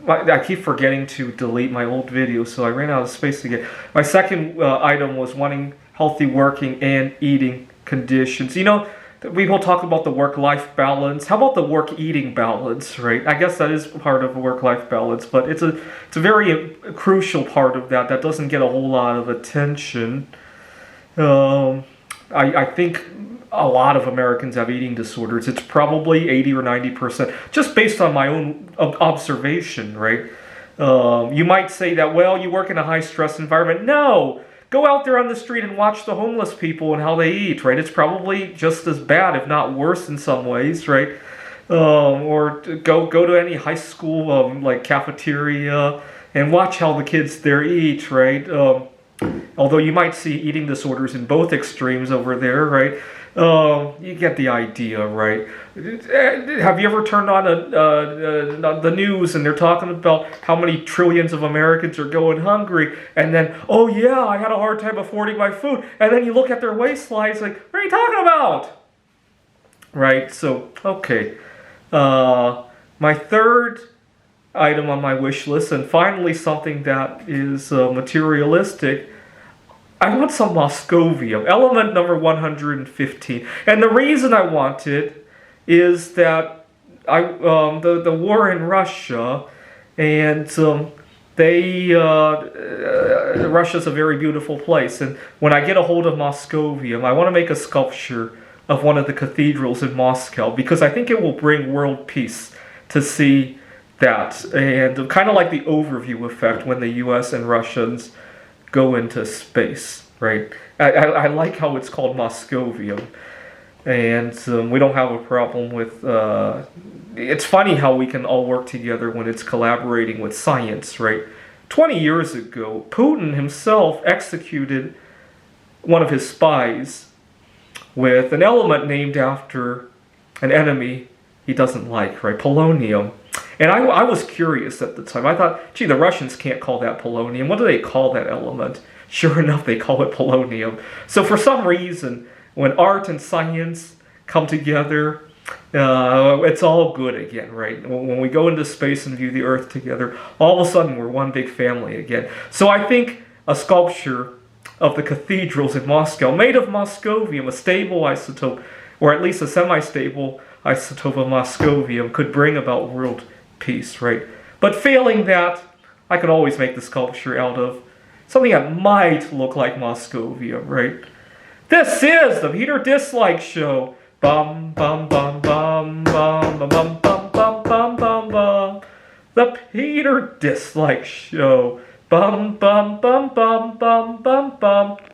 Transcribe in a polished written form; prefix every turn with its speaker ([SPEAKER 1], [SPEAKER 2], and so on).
[SPEAKER 1] I keep forgetting to delete my old video, so I ran out of space again. My second item was wanting healthy working and eating conditions. You know, we will talk about the work-life balance. How about the work-eating balance, right? I guess that is part of a work-life balance, but it's a very crucial part of that doesn't get a whole lot of attention. I think a lot of Americans have eating disorders. It's probably 80 or 90%, just based on my own observation, right? You might say that, well, you work in a high-stress environment. No! Go out there on the street and watch the homeless people and how they eat, right? It's probably just as bad, if not worse in some ways, right? Or go to any high school like cafeteria and watch how the kids there eat, right? Although you might see eating disorders in both extremes over there, right? You get the idea, right? Have you ever turned on the news and they're talking about how many trillions of Americans are going hungry, and then, oh yeah, I had a hard time affording my food, and then you look at their waistlines like, what are you talking about? Right, so, okay. My third item on my wish list, and finally something that is materialistic, I want some Moscovium, element number 115. And the reason I want it is that the war in Russia, and Russia's a very beautiful place. And when I get a hold of Moscovium, I want to make a sculpture of one of the cathedrals in Moscow, because I think it will bring world peace to see that. And kind of like the overview effect when the US and Russians go into space, right? I like how it's called Moscovium, and we don't have a problem with. It's funny how we can all work together when it's collaborating with science, right? 20 years ago, Putin himself executed one of his spies with an element named after an enemy he doesn't like, right? Polonium. And I was curious at the time. I thought, gee, the Russians can't call that polonium. What do they call that element? Sure enough, they call it polonium. So for some reason, when art and science come together, it's all good again, right? When we go into space and view the Earth together, all of a sudden we're one big family again. So I think a sculpture of the cathedrals in Moscow, made of Moscovium, a stable isotope, or at least a semi-stable isotope of Moscovium, could bring about world peace, right? But failing that, I could always make the sculpture out of something that might look like Moscovium, right? This is the Peter Dislike Show. Bum bum bum bum bum bum bum bum bum bum bum bum. The Peter Dislike Show. Bum bum bum bum bum bum bum.